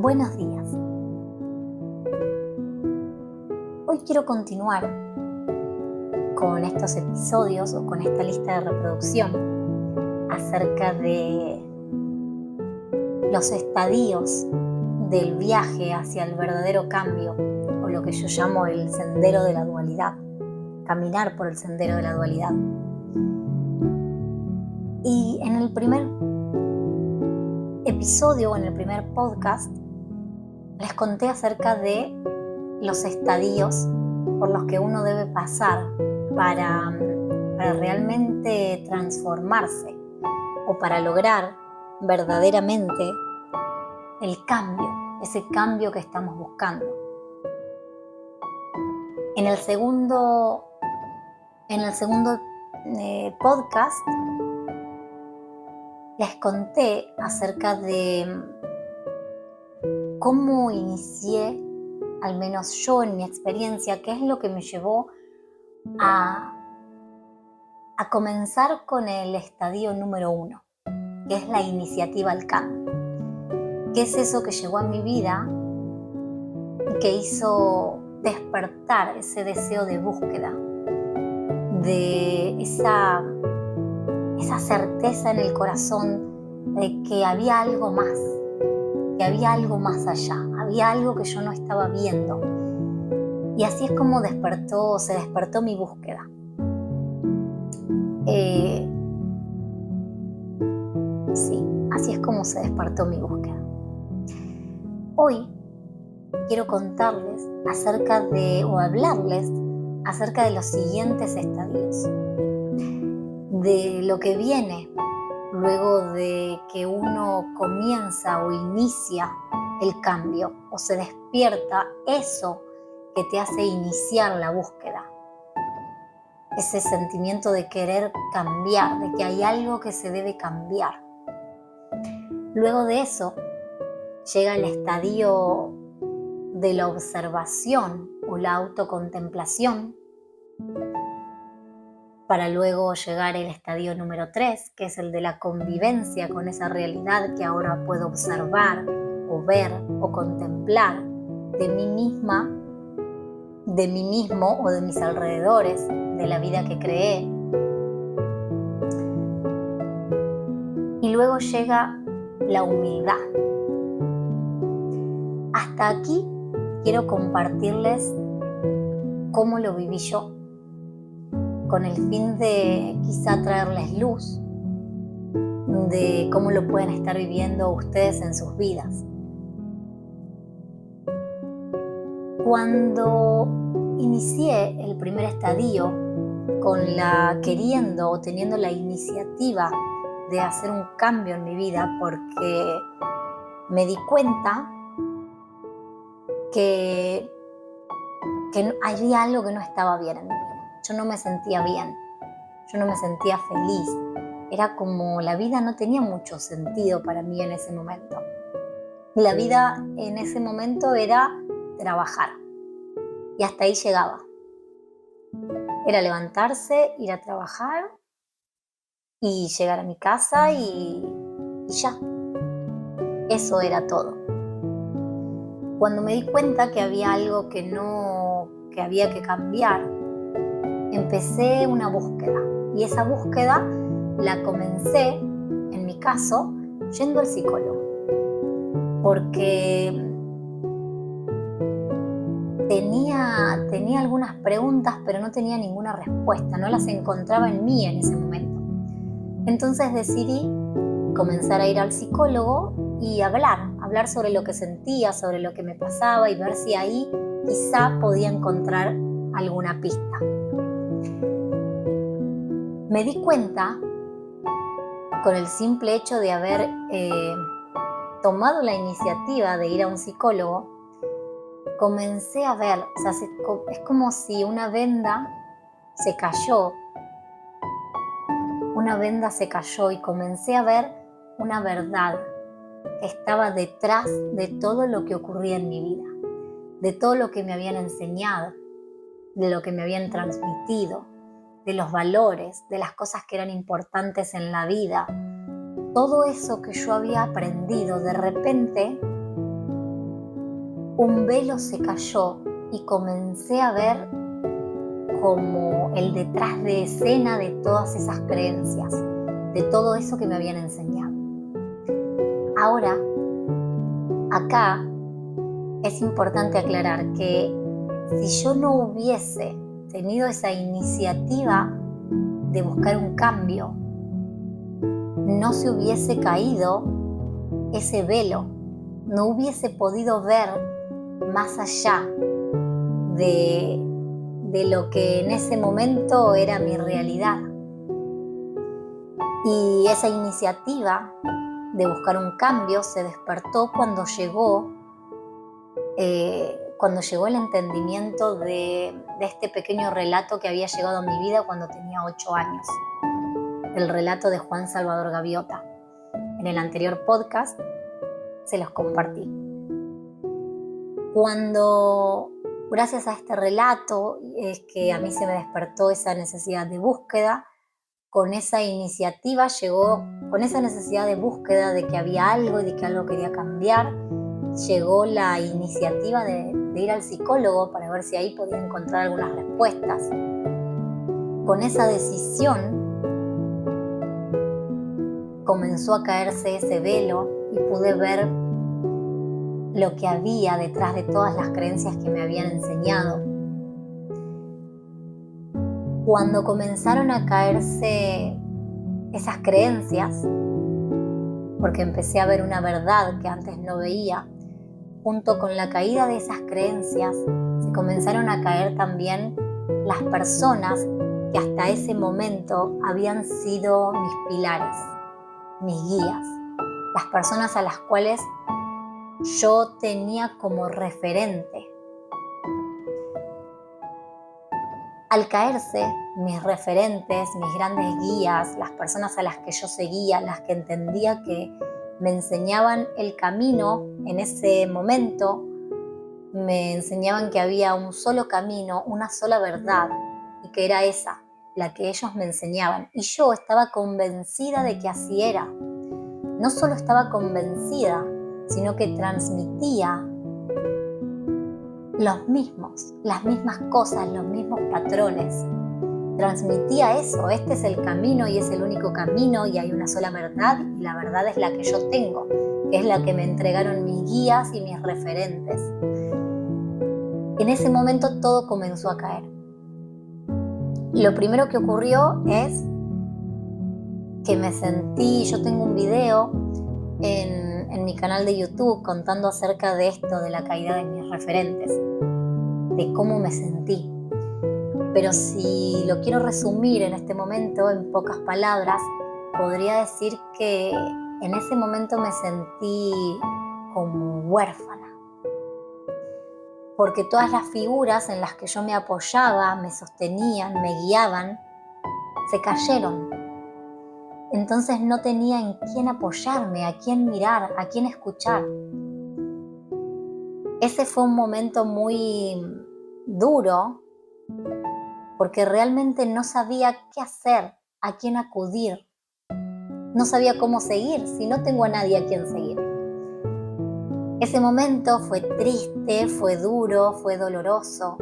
Buenos días. Hoy quiero continuar con estos episodios o con esta lista de reproducción acerca de los estadios del viaje hacia el verdadero cambio, o lo que yo llamo el sendero de la dualidad, caminar por el sendero de la dualidad. Y en el primer episodio, o en el primer podcast, les conté acerca de los estadios por los que uno debe pasar para realmente transformarse o para lograr verdaderamente el cambio, ese cambio que estamos buscando. En el segundo podcast les conté acerca de cómo inicié, al menos yo en mi experiencia, qué es lo que me llevó a comenzar con el estadio número 1, que es la iniciativa al cambio. ¿Qué es eso que llegó a mi vida y que hizo despertar ese deseo de búsqueda, de esa certeza en el corazón de que había algo más, que había algo más allá, había algo que yo no estaba viendo? Y así es como se despertó mi búsqueda. Sí, así es como se despertó mi búsqueda. Hoy quiero contarles hablarles acerca de los siguientes estadios, de lo que viene luego de que uno comienza o inicia el cambio o se despierta eso que te hace iniciar la búsqueda. Ese sentimiento de querer cambiar, de que hay algo que se debe cambiar. Luego de eso llega el estadio de la observación o la autocontemplación, para luego llegar el estadio número 3, que es el de la convivencia con esa realidad que ahora puedo observar o ver o contemplar de mí misma, de mí mismo o de mis alrededores, de la vida que creé. Y luego llega la humildad. Hasta aquí quiero compartirles cómo lo viví yo, con el fin de quizá traerles luz de cómo lo pueden estar viviendo ustedes en sus vidas. Cuando inicié el primer estadio queriendo o teniendo la iniciativa de hacer un cambio en mi vida, porque me di cuenta que había algo que no estaba bien en mi vida. Yo no me sentía bien, yo no me sentía feliz. Era como la vida no tenía mucho sentido para mí en ese momento. La vida en ese momento era trabajar y hasta ahí llegaba. Era levantarse, ir a trabajar y llegar a mi casa y ya. Eso era todo. Cuando me di cuenta que había algo que había que cambiar, empecé una búsqueda. Y esa búsqueda la comencé, en mi caso, yendo al psicólogo. Porque tenía algunas preguntas, pero no tenía ninguna respuesta. No las encontraba en mí en ese momento. Entonces decidí comenzar a ir al psicólogo y hablar sobre lo que sentía, sobre lo que me pasaba y ver si ahí quizá podía encontrar alguna pista. Me di cuenta, con el simple hecho de haber tomado la iniciativa de ir a un psicólogo, comencé a ver, es como si una venda se cayó y comencé a ver una verdad que estaba detrás de todo lo que ocurría en mi vida, de todo lo que me habían enseñado, de lo que me habían transmitido, de los valores, de las cosas que eran importantes en la vida. Todo eso que yo había aprendido, de repente un velo se cayó y comencé a ver como el detrás de escena de todas esas creencias, de todo eso que me habían enseñado. Ahora, acá es importante aclarar que si yo no hubiese tenido esa iniciativa de buscar un cambio, no se hubiese caído ese velo, no hubiese podido ver más allá de lo que en ese momento era mi realidad. Y esa iniciativa de buscar un cambio se despertó cuando llegó el entendimiento de este pequeño relato que había llegado a mi vida cuando tenía 8 años, el relato de Juan Salvador Gaviota. En el anterior podcast se los compartí. Cuando, gracias a este relato, es que a mí se me despertó esa necesidad de búsqueda. Con esa iniciativa llegó, con esa necesidad de búsqueda de que había algo y de que algo quería cambiar, llegó la iniciativa de ir al psicólogo para ver si ahí podía encontrar algunas respuestas. Con esa decisión comenzó a caerse ese velo y pude ver lo que había detrás de todas las creencias que me habían enseñado. Cuando comenzaron a caerse esas creencias, porque empecé a ver una verdad que antes no veía, junto con la caída de esas creencias, se comenzaron a caer también las personas que hasta ese momento habían sido mis pilares, mis guías, las personas a las cuales yo tenía como referente. Al caerse mis referentes, mis grandes guías, las personas a las que yo seguía, las que entendía que me enseñaban el camino en ese momento, me enseñaban que había un solo camino, una sola verdad, y que era esa, la que ellos me enseñaban. Y yo estaba convencida de que así era. No solo estaba convencida, sino que transmitía las mismas cosas, los mismos patrones. Transmitía eso, este es el camino y es el único camino y hay una sola verdad y la verdad es la que yo tengo, que es la que me entregaron mis guías y mis referentes. En ese momento todo comenzó a caer. Lo primero que ocurrió es que me sentí, yo tengo un video en mi canal de YouTube contando acerca de esto, de la caída de mis referentes, de cómo me sentí. Pero si lo quiero resumir en este momento en pocas palabras, podría decir que en ese momento me sentí como huérfana, porque todas las figuras en las que yo me apoyaba, me sostenían, me guiaban, se cayeron. Entonces no tenía en quién apoyarme, a quién mirar, a quién escuchar. Ese fue un momento muy duro porque realmente no sabía qué hacer, a quién acudir. No sabía cómo seguir si no tengo a nadie a quien seguir. Ese momento fue triste, fue duro, fue doloroso.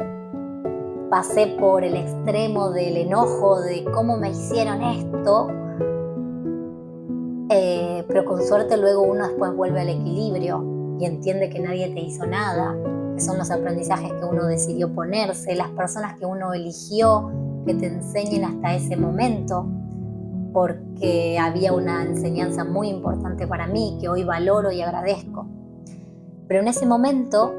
Pasé por el extremo del enojo de cómo me hicieron esto, pero con suerte luego uno después vuelve al equilibrio y entiende que nadie te hizo nada, que son los aprendizajes que uno decidió ponerse, las personas que uno eligió que te enseñen hasta ese momento, porque había una enseñanza muy importante para mí que hoy valoro y agradezco. Pero en ese momento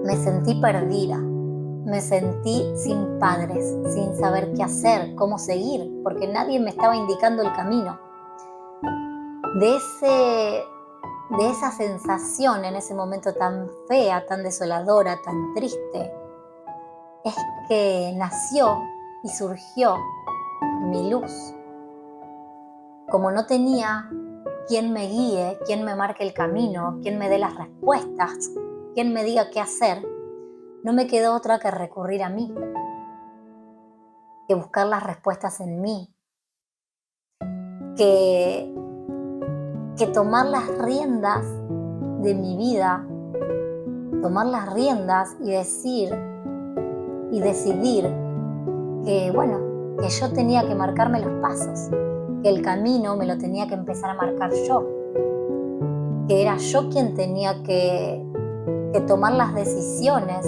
me sentí perdida, me sentí sin padres, sin saber qué hacer, cómo seguir, porque nadie me estaba indicando el camino. De esa sensación en ese momento tan fea, tan desoladora, tan triste, es que nació y surgió mi luz. Como no tenía quien me guíe, quien me marque el camino, quien me dé las respuestas, quien me diga qué hacer, no me quedó otra que recurrir a mí, que buscar las respuestas en mí, que tomar las riendas de mi vida tomar las riendas y decidir que, bueno, que yo tenía que marcarme los pasos, que el camino me lo tenía que empezar a marcar yo, que era yo quien tenía que tomar las decisiones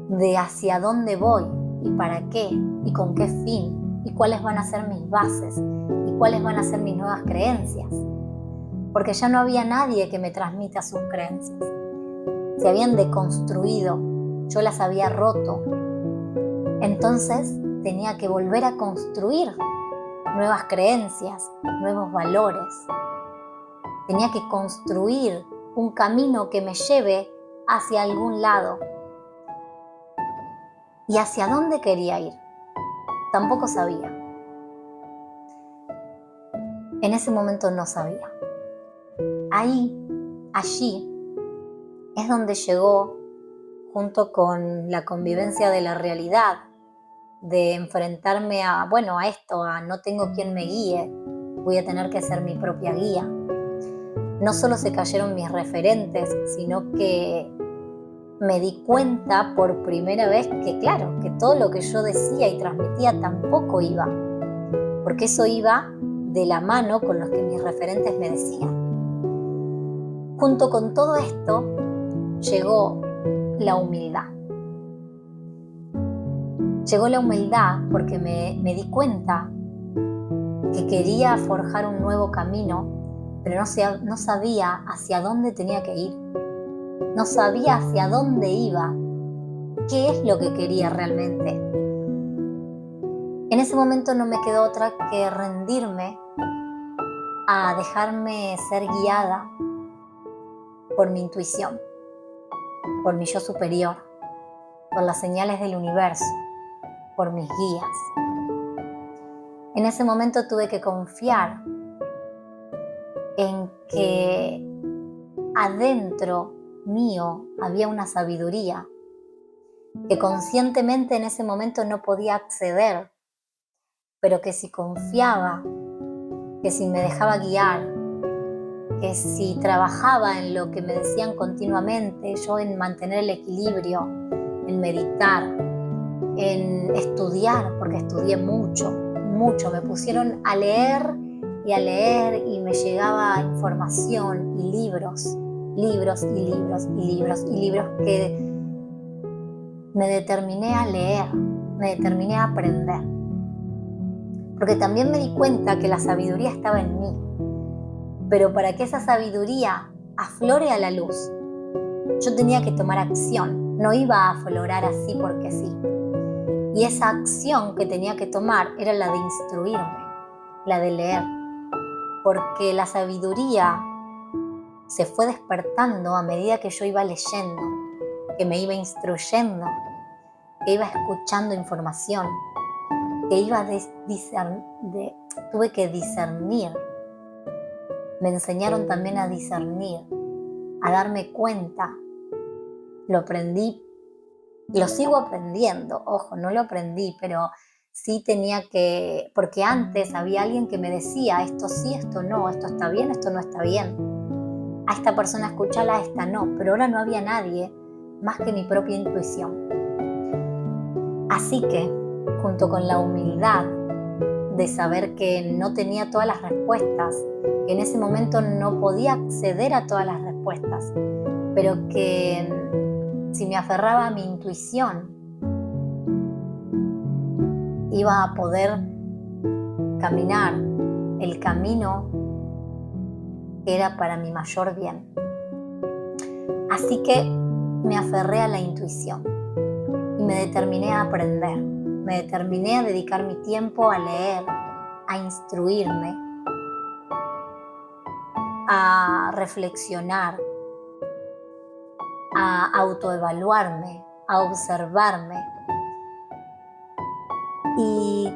de hacia dónde voy y para qué y con qué fin y cuáles van a ser mis bases y cuáles van a ser mis nuevas creencias. Porque ya no había nadie que me transmita sus creencias. Se habían deconstruido, yo las había roto. Entonces tenía que volver a construir nuevas creencias, nuevos valores. Tenía que construir un camino que me lleve hacia algún lado. ¿Y hacia dónde quería ir? Tampoco sabía. En ese momento no sabía. Allí, es donde llegó, junto con la convivencia de la realidad, de enfrentarme a esto, a no tengo quien me guíe, voy a tener que ser mi propia guía. No solo se cayeron mis referentes, sino que me di cuenta por primera vez que, claro, que todo lo que yo decía y transmitía tampoco iba, porque eso iba de la mano con lo que mis referentes me decían. Junto con todo esto llegó la humildad. Llegó la humildad porque me di cuenta que quería forjar un nuevo camino, pero no sabía hacia dónde tenía que ir. No sabía hacia dónde iba, qué es lo que quería realmente. En ese momento no me quedó otra que rendirme a dejarme ser guiada por mi intuición, por mi yo superior, por las señales del universo, por mis guías. En ese momento tuve que confiar en que adentro mío había una sabiduría que conscientemente en ese momento no podía acceder, pero que si confiaba, que si me dejaba guiar, que si trabajaba en lo que me decían continuamente, yo en mantener el equilibrio, en meditar, en estudiar, porque estudié mucho, me pusieron a leer y me llegaba información y libros que me determiné a leer, me determiné a aprender. Porque también me di cuenta que la sabiduría estaba en mí, pero para que esa sabiduría aflore a la luz, yo tenía que tomar acción, no iba a aflorar así porque sí. Y esa acción que tenía que tomar era la de instruirme, la de leer, porque la sabiduría se fue despertando a medida que yo iba leyendo, que me iba instruyendo, que iba escuchando información, que iba tuve que discernir. Me enseñaron también a discernir, a darme cuenta. Lo aprendí, lo sigo aprendiendo, ojo, no lo aprendí, pero sí tenía que, porque antes había alguien que me decía, esto sí, esto no, esto está bien, esto no está bien. A esta persona escúchala, a esta no, pero ahora no había nadie más que mi propia intuición. Así que, junto con la humildad de saber que no tenía todas las respuestas, que en ese momento no podía acceder a todas las respuestas, pero que si me aferraba a mi intuición, iba a poder caminar el camino que era para mi mayor bien. Así que me aferré a la intuición y me determiné a aprender, me determiné a dedicar mi tiempo a leer, a instruirme, a reflexionar, a autoevaluarme, a observarme. Y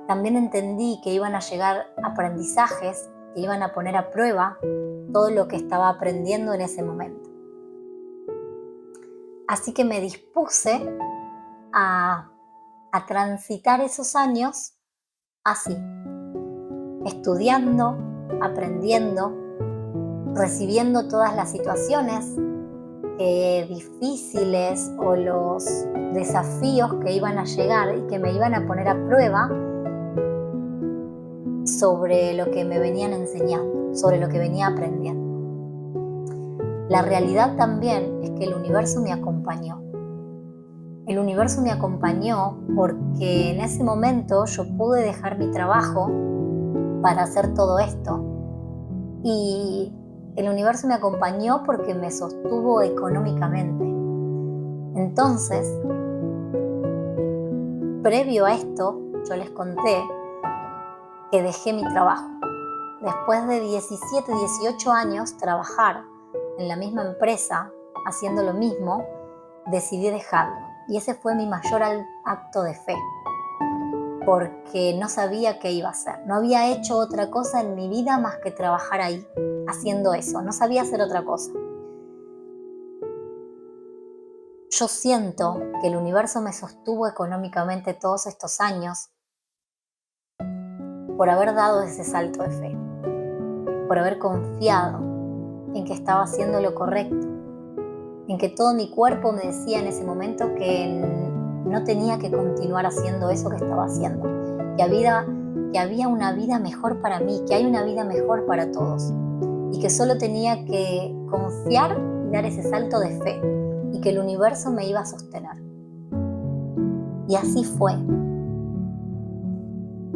también entendí que iban a llegar aprendizajes que iban a poner a prueba todo lo que estaba aprendiendo en ese momento. Así que me dispuse a transitar esos años así, estudiando, aprendiendo, recibiendo todas las situaciones difíciles o los desafíos que iban a llegar y que me iban a poner a prueba sobre lo que me venían enseñando, sobre lo que venía aprendiendo. La realidad también es que el universo me acompañó. El universo me acompañó porque en ese momento yo pude dejar mi trabajo para hacer todo esto. Y el universo me acompañó porque me sostuvo económicamente. Entonces, previo a esto, yo les conté que dejé mi trabajo. Después de 17, 18 años trabajar en la misma empresa, haciendo lo mismo, decidí dejarlo. Y ese fue mi mayor acto de fe, porque no sabía qué iba a hacer. No había hecho otra cosa en mi vida más que trabajar ahí, haciendo eso. No sabía hacer otra cosa. Yo siento que el universo me sostuvo económicamente todos estos años por haber dado ese salto de fe, por haber confiado en que estaba haciendo lo correcto, en que todo mi cuerpo me decía en ese momento que no tenía que continuar haciendo eso que estaba haciendo, que había una vida mejor para mí, que hay una vida mejor para todos, y que solo tenía que confiar y dar ese salto de fe, y que el universo me iba a sostener. Y así fue.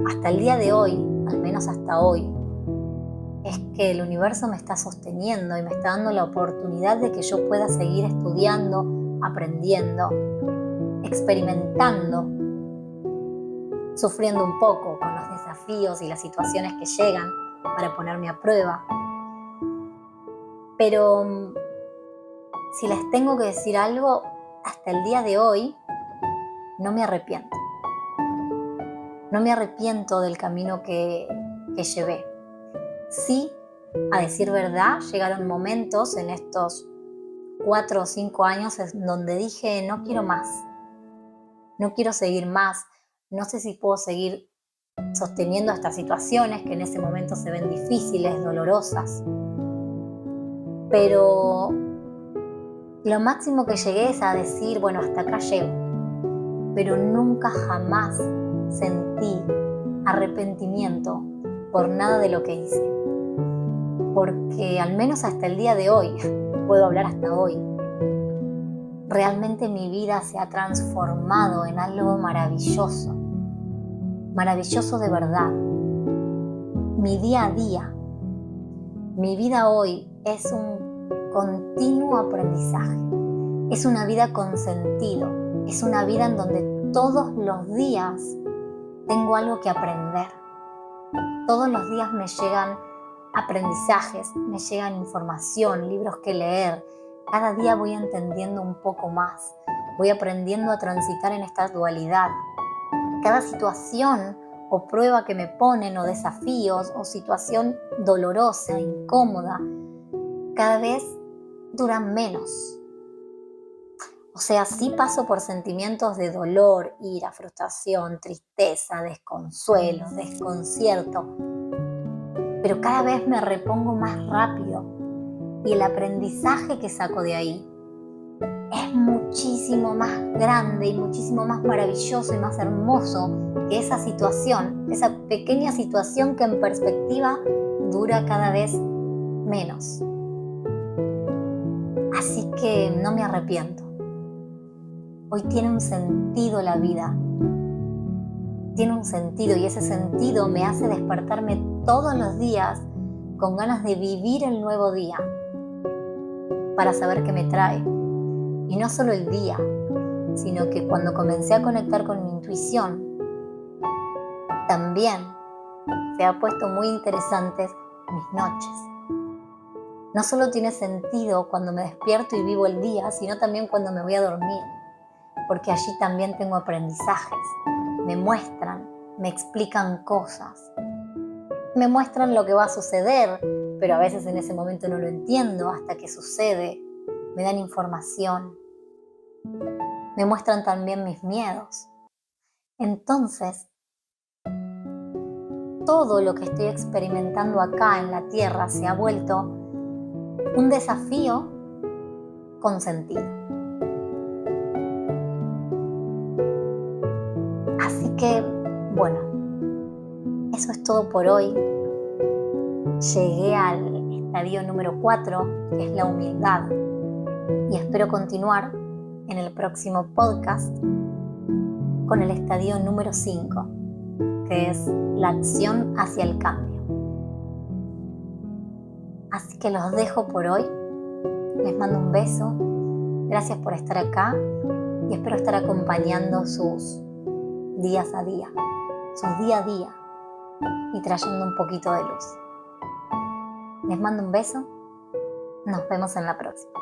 Hasta el día de hoy, al menos hasta hoy, es que el universo me está sosteniendo y me está dando la oportunidad de que yo pueda seguir estudiando, aprendiendo, experimentando, sufriendo un poco con los desafíos y las situaciones que llegan para ponerme a prueba. Pero si les tengo que decir algo, hasta el día de hoy no me arrepiento. No me arrepiento del camino que llevé. Sí, a decir verdad, llegaron momentos en estos 4 o 5 años en donde dije, no quiero más, no quiero seguir más, no sé si puedo seguir sosteniendo estas situaciones que en ese momento se ven difíciles, dolorosas. Pero lo máximo que llegué es a decir, bueno, hasta acá llego. Pero nunca jamás sentí arrepentimiento por nada de lo que hice. Porque al menos hasta el día de hoy, puedo hablar hasta hoy, realmente mi vida se ha transformado en algo maravilloso. Maravilloso de verdad. Mi día a día, mi vida hoy es un continuo aprendizaje. Es una vida con sentido. Es una vida en donde todos los días tengo algo que aprender. Todos los días me llegan aprendizajes, me llegan información, libros que leer. Cada día voy entendiendo un poco más. Voy aprendiendo a transitar en esta dualidad. Cada situación o prueba que me ponen, o desafíos, o situación dolorosa, incómoda, cada vez duran menos. O sea, sí paso por sentimientos de dolor, ira, frustración, tristeza, desconsuelo, desconcierto, pero cada vez me repongo más rápido y el aprendizaje que saco de ahí es muchísimo más grande y muchísimo más maravilloso y más hermoso que esa situación, esa pequeña situación que en perspectiva dura cada vez menos. Así que no me arrepiento. Hoy tiene un sentido la vida. Tiene un sentido y ese sentido me hace despertarme todos los días con ganas de vivir el nuevo día para saber qué me trae. Y no solo el día, sino que cuando comencé a conectar con mi intuición, también se ha puesto muy interesantes mis noches. No solo tiene sentido cuando me despierto y vivo el día, sino también cuando me voy a dormir, porque allí también tengo aprendizajes. Me muestran, me explican cosas, me muestran lo que va a suceder, pero a veces en ese momento no lo entiendo hasta que sucede. Me dan información, me muestran también mis miedos. Entonces, todo lo que estoy experimentando acá en la Tierra se ha vuelto un desafío con sentido. Así que, bueno, eso es todo por hoy. Llegué al estadio número 4, que es la humildad, y espero continuar en el próximo podcast con el estadio número 5, que es la acción hacia el cambio. Así que los dejo por hoy. Les mando un beso. Gracias por estar acá y espero estar acompañando sus días a día, sus día a día y trayendo un poquito de luz. Les mando un beso. Nos vemos en la próxima.